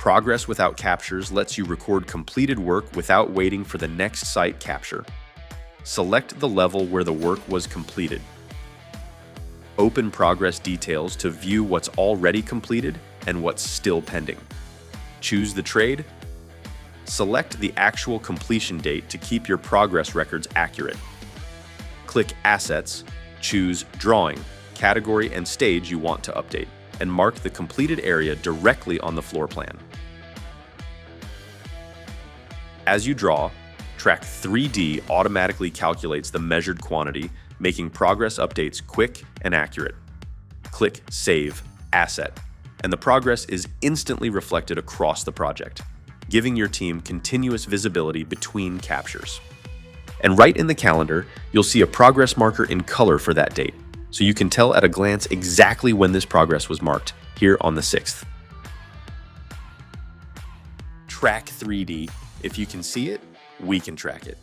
Progress Without Captures lets you record completed work without waiting for the next site capture. Select the level where the work was completed. Open progress details to view what's already completed and what's still pending. Choose the trade. Select the actual completion date to keep your progress records accurate. Click Assets, choose Drawing, category and stage you want to update, and mark the completed area directly on the floor plan. As you draw, Track3D automatically calculates the measured quantity, making progress updates quick and accurate. Click Save Asset, and the progress is instantly reflected across the project, giving your team continuous visibility between captures. And right in the calendar, you'll see a progress marker in color for that date, so you can tell at a glance exactly when this progress was marked, here on the 6th. Track3D. If you can see it, we can track it.